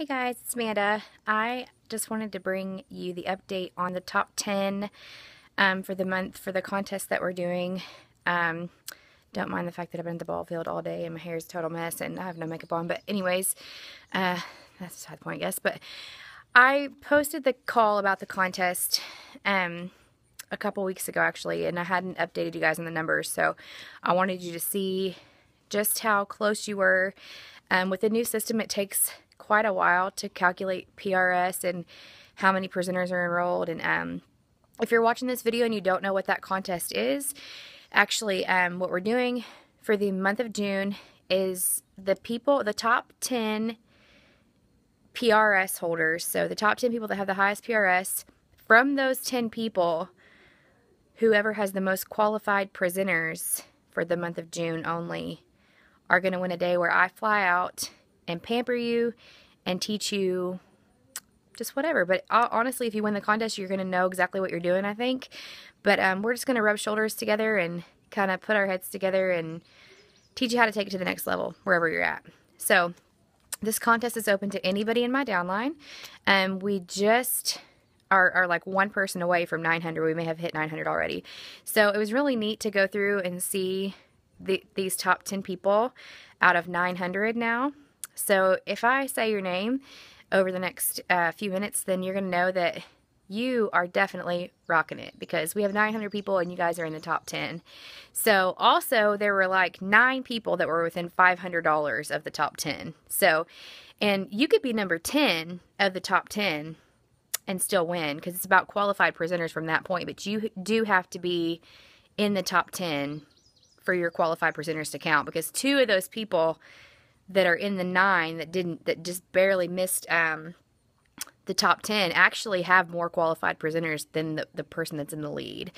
Hey guys, it's Amanda. I just wanted to bring you the update on the top 10 for the month for the contest that we're doing. Don't mind the fact that I've been at the ball field all day and my hair is a total mess and I have no makeup on. But anyways, that's beside the point, I guess. But I posted the call about the contest a couple weeks ago, actually, and I hadn't updated you guys on the numbers. So I wanted you to see just how close you were. With the new system, it takes quite a while to calculate PRS and how many presenters are enrolled. And if you're watching this video and you don't know what that contest is, actually what we're doing for the month of June is the top 10 PRS holders, so the top 10 people that have the highest PRS, from those 10 people, whoever has the most qualified presenters for the month of June only are going to win a day where I fly out and pamper you and teach you just whatever. But honestly, if you win the contest, you're going to know exactly what you're doing, I think. But we're just going to rub shoulders together and kind of put our heads together and teach you how to take it to the next level, wherever you're at. So this contest is open to anybody in my downline. We just are like one person away from 900. We may have hit 900 already. So it was really neat to go through and see these top 10 people out of 900 now. So if I say your name over the next few minutes, then you're going to know that you are definitely rocking it, because we have 900 people and you guys are in the top 10. So also there were like 9 people that were within $500 of the top 10. So, and you could be number 10 of the top 10 and still win, because it's about qualified presenters from that point. But you do have to be in the top 10 for your qualified presenters to count, because 2 of those people that are in the 9 that just barely missed the top 10 actually have more qualified presenters than the person that's in the lead.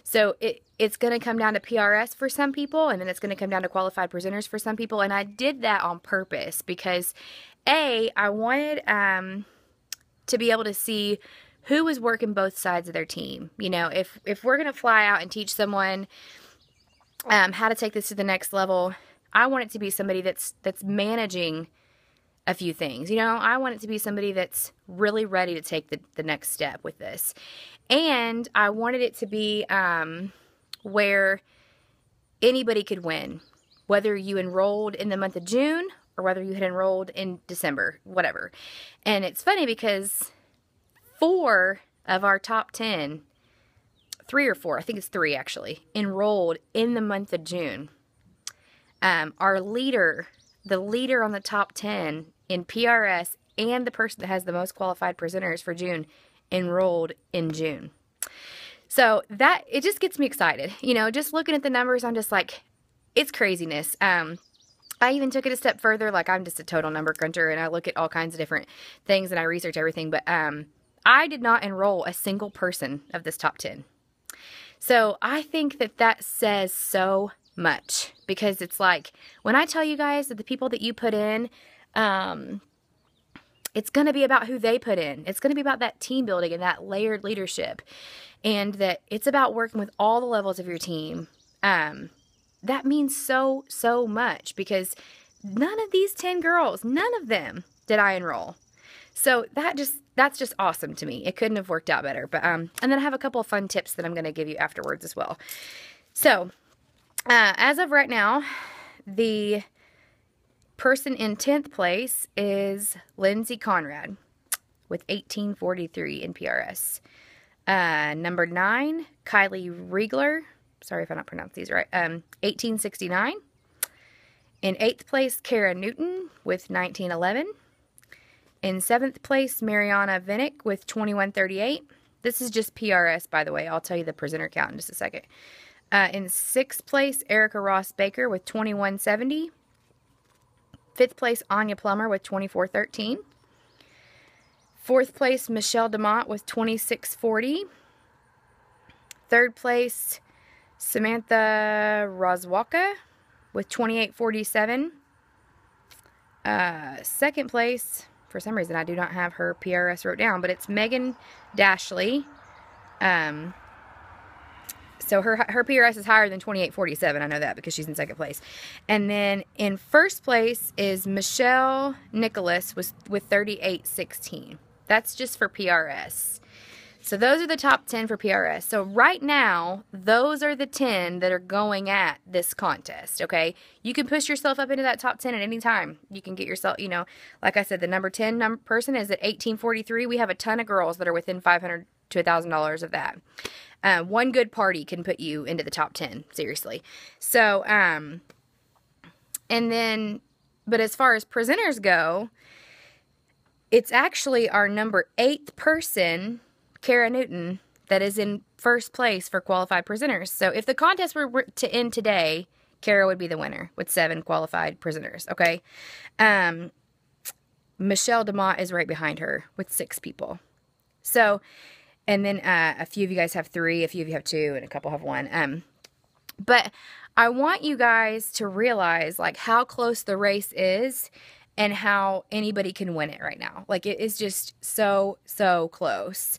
So it's going to come down to PRS for some people, and then it's going to come down to qualified presenters for some people. And I did that on purpose because I wanted to be able to see who was working both sides of their team. You know, if we're going to fly out and teach someone how to take this to the next level, I want it to be somebody that's managing a few things. You know, I want it to be somebody that's really ready to take the next step with this. And I wanted it to be where anybody could win, whether you enrolled in the month of June or whether you had enrolled in December, whatever. And it's funny because 4 of our top 10, 3 or 4, I think it's 3 actually, enrolled in the month of June. Our leader, the leader on the top 10 in PRS, and the person that has the most qualified presenters for June, enrolled in June. So that, it just gets me excited. You know, just looking at the numbers, I'm just like, it's craziness. I even took it a step further. Like, I'm just a total number cruncher, and I look at all kinds of different things, and I research everything. But I did not enroll a single person of this top 10. So I think that says so much, because it's like, when I tell you guys that the people that you put in, it's going to be about who they put in. It's going to be about that team building and that layered leadership, and that it's about working with all the levels of your team. That means so much, because none of these 10 girls, none of them did I enroll. So that's just awesome to me. It couldn't have worked out better. But and then I have a couple of fun tips that I'm going to give you afterwards as well. So as of right now, the person in 10th place is Lindsay Conrad with 1843 in PRS. Number 9, Kylie Riegler. Sorry if I don't pronounce these right. 1869. In 8th place, Kara Newton with 1911. In 7th place, Mariana Vinnick with 2138. This is just PRS, by the way. I'll tell you the presenter count in just a second. In 6th place, Erica Ross Baker with 2170. 5th place, Anya Plummer with 2413. 4th place, Michelle DeMott with 2640. 3rd place, Samantha Rozwalka with 2847. 2nd place, for some reason I do not have her PRS wrote down, but it's Megan Dashley. So her PRS is higher than 28.47. I know that because she's in second place. And then in first place is Michelle Nicholas with 38.16. That's just for PRS. So those are the top 10 for PRS. So right now, those are the 10 that are going at this contest, okay? You can push yourself up into that top 10 at any time. You can get yourself, you know, like I said, the number 10 person is at 1843. We have a ton of girls that are within $500 to $1,000 of that. One good party can put you into the top 10, seriously. So, and then, but as far as presenters go, it's actually our number 8th person, Kara Newton, that is in first place for qualified presenters. So if the contest were to end today, Kara would be the winner with 7 qualified presenters, okay? Michelle DeMott is right behind her with 6 people. So, and then a few of you guys have 3, a few of you have 2, and a couple have 1. But I want you guys to realize, like, how close the race is and how anybody can win it right now. Like, it is just so, so close.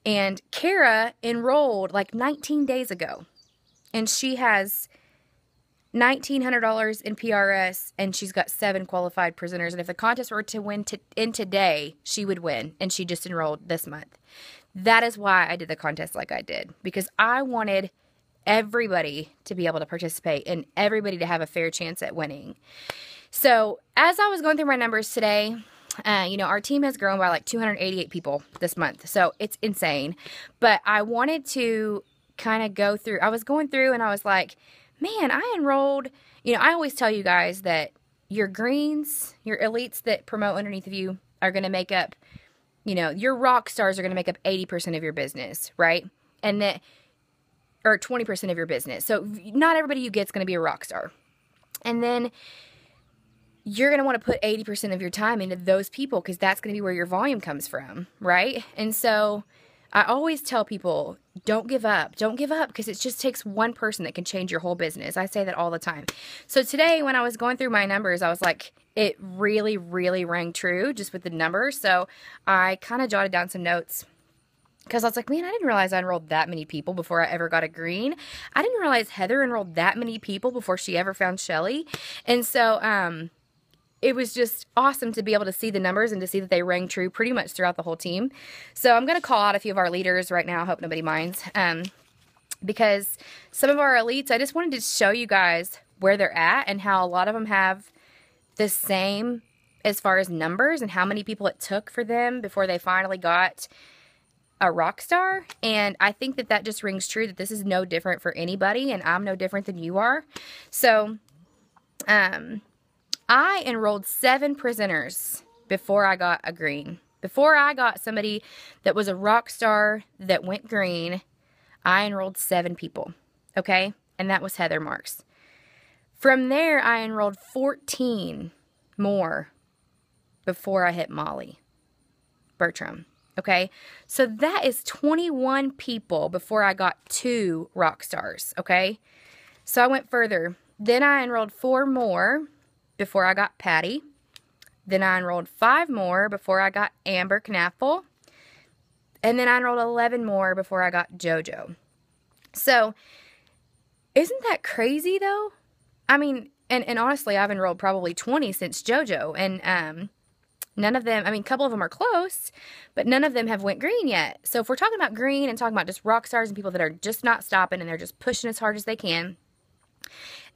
And Kara enrolled like 19 days ago. And she has $1,900 in PRS, and she's got 7 qualified presenters. And if the contest were to end today, she would win. And she just enrolled this month. That is why I did the contest like I did. Because I wanted everybody to be able to participate and everybody to have a fair chance at winning. So as I was going through my numbers today, you know, our team has grown by like 288 people this month. So it's insane. But I wanted to kind of go through, I was going through and I was like, man, I enrolled, you know, I always tell you guys that your greens, your elites that promote underneath of you are going to make up, you know, your rock stars are going to make up 80% of your business, right? And that, or 20% of your business. So not everybody you get is going to be a rock star. And then you're going to want to put 80% of your time into those people because that's going to be where your volume comes from, right? And so I always tell people, don't give up. Don't give up because it just takes one person that can change your whole business. I say that all the time. So today when I was going through my numbers, I was like, it really, really rang true just with the numbers. So I kind of jotted down some notes because I was like, man, I didn't realize I enrolled that many people before I ever got a green. I didn't realize Heather enrolled that many people before she ever found Shelly. And so, it was just awesome to be able to see the numbers and to see that they rang true pretty much throughout the whole team. So I'm going to call out a few of our leaders right now. I hope nobody minds. Because some of our elites, I just wanted to show you guys where they're at and how a lot of them have the same as far as numbers and how many people it took for them before they finally got a rock star. And I think that that just rings true that this is no different for anybody and I'm no different than you are. So, I enrolled 7 presenters before I got a green. Before I got somebody that was a rock star that went green, I enrolled 7 people, okay? And that was Heather Marks. From there, I enrolled 14 more before I hit Molly Bertram, okay? So that is 21 people before I got 2 rock stars, okay? So I went further. Then I enrolled 4 more before I got Patty. Then I enrolled 5 more before I got Amber Knappel. And then I enrolled 11 more before I got JoJo. So, isn't that crazy though? I mean, and honestly, I've enrolled probably 20 since JoJo. And none of them, I mean, a couple of them are close, but none of them have went green yet. So if we're talking about green and talking about just rock stars and people that are just not stopping and they're just pushing as hard as they can,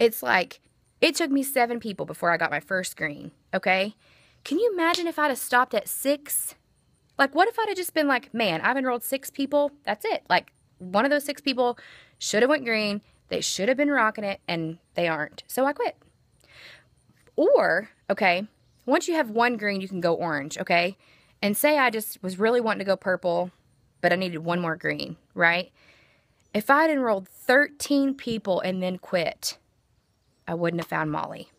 it's like, it took me 7 people before I got my first green, okay? Can you imagine if I'd have stopped at 6? Like, what if I'd have just been like, man, I've enrolled 6 people, that's it. Like, one of those 6 people should have went green, they should have been rocking it, and they aren't. So I quit. Or, okay, once you have 1 green, you can go orange, okay? And say I just was really wanting to go purple, but I needed 1 more green, right? If I'd enrolled 13 people and then quit, I wouldn't have found Molly.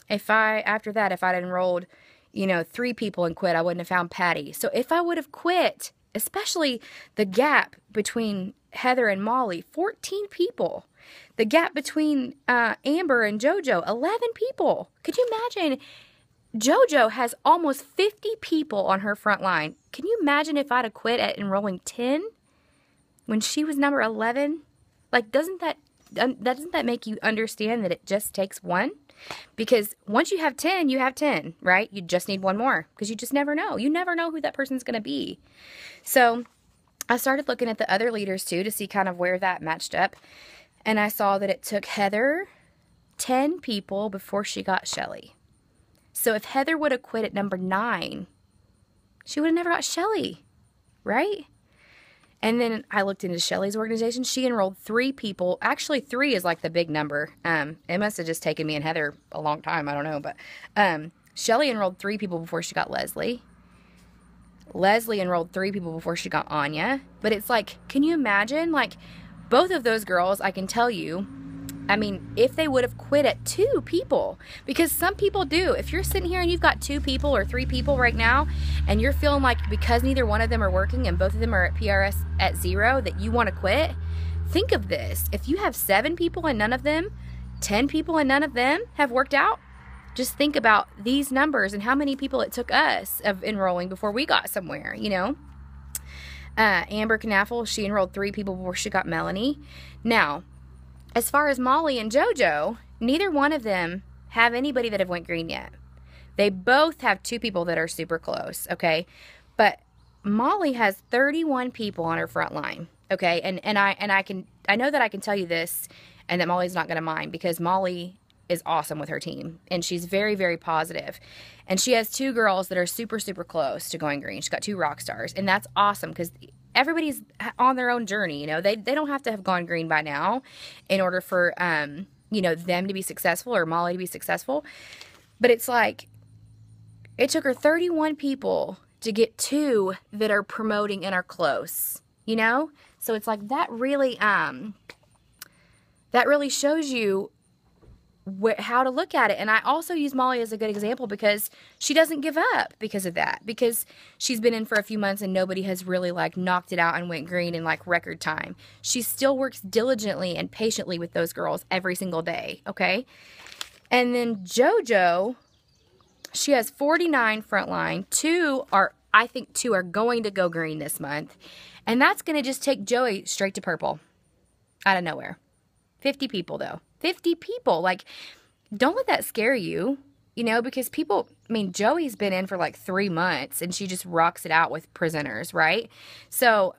After that, if I'd enrolled, 3 people and quit, I wouldn't have found Patty. So if I would have quit, especially the gap between Heather and Molly, 14 people. The gap between Amber and JoJo, 11 people. Could you imagine? JoJo has almost 50 people on her front line. Can you imagine if I'd have quit at enrolling 10 when she was number 11? Like, doesn't that make you understand that it just takes one? Because once you have 10, you have 10, right? You just need one more because you just never know. You never know who that person's going to be. So I started looking at the other leaders too to see kind of where that matched up. And I saw that it took Heather 10 people before she got Shelly. So if Heather would have quit at number 9, she would have never got Shelly, right? And then I looked into Shelly's organization. She enrolled 3 people. Actually, 3 is like the big number. It must have just taken me and Heather a long time. I don't know. But Shelly enrolled 3 people before she got Leslie. Leslie enrolled 3 people before she got Anya. But it's like, can you imagine? Like, both of those girls, I can tell you, I mean, if they would have quit at 2 people, because some people do. If you're sitting here and you've got 2 people or 3 people right now, and you're feeling like because neither one of them are working and both of them are at PRS at 0, that you want to quit, think of this. If you have 7 people and none of them, 10 people and none of them have worked out, just think about these numbers and how many people it took us of enrolling before we got somewhere, you know. Amber Knaffel, she enrolled 3 people before she got Melanie. Now, as far as Molly and JoJo, neither one of them have anybody that have went green yet. They both have 2 people that are super close, okay? But Molly has 31 people on her front line, okay? And I know that I can tell you this and that Molly's not going to mind because Molly is awesome with her team and she's very, very positive. And she has 2 girls that are super, super close to going green. She's got 2 rock stars, and that's awesome because everybody's on their own journey. You know, they don't have to have gone green by now in order for, you know, them to be successful or Molly to be successful. But it's like, it took her 31 people to get 2 that are promoting and are close, you know? So it's like, that really shows you how to look at it. And I also use Molly as a good example because she doesn't give up because of that, because she's been in for a few months and nobody has really like knocked it out and went green in like record time. She still works diligently and patiently with those girls every single day. Okay. And then JoJo, she has 49 frontline. 2 are going to go green this month. And that's going to just take Joey straight to purple out of nowhere. 50 people though. 50 people. Like, don't let that scare you, you know, because people, I mean, Joey's been in for like 3 months and she just rocks it out with prisoners, right? So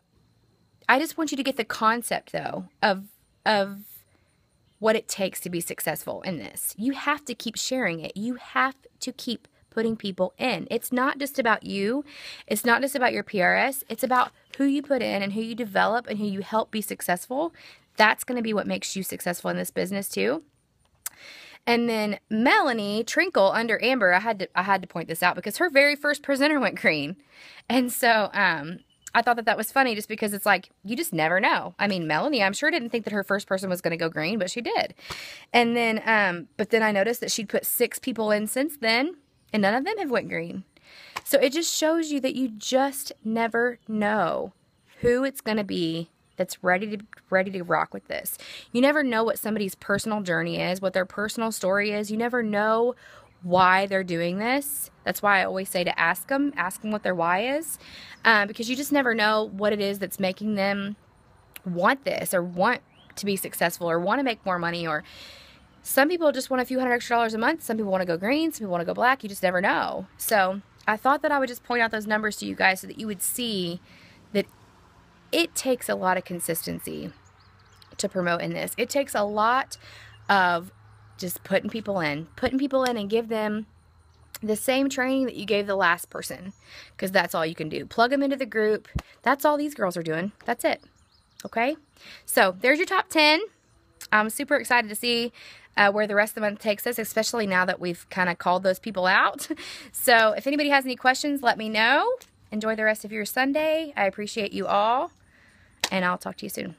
I just want you to get the concept though of what it takes to be successful in this. You have to keep sharing it. You have to keep putting people in. It's not just about you. It's not just about your PRS. It's about who you put in and who you develop and who you help be successful. That's going to be what makes you successful in this business too. And then Melanie Trinkle under Amber, I had to point this out because her very first presenter went green. And so I thought that was funny just because it's like, you just never know. I mean, Melanie, I'm sure didn't think that her first person was going to go green, but she did. And then, but then I noticed that she'd put 6 people in since then and none of them have went green. So it just shows you that you just never know who it's going to be that's ready to rock with this. You never know what somebody's personal journey is, what their personal story is. You never know why they're doing this. That's why I always say to ask them what their why is, because you just never know what it is that's making them want this or want to be successful or want to make more money. Or some people just want a few $100 extra a month. Some people want to go green. Some people want to go black. You just never know. So I thought that I would just point out those numbers to you guys so that you would see that it takes a lot of consistency to promote in this. It takes a lot of just putting people in and give them the same training that you gave the last person, because that's all you can do. Plug them into the group. That's all these girls are doing. That's it. Okay? So there's your top 10. I'm super excited to see where the rest of the month takes us, especially now that we've kind of called those people out. So if anybody has any questions, let me know. Enjoy the rest of your Sunday. I appreciate you all, and I'll talk to you soon.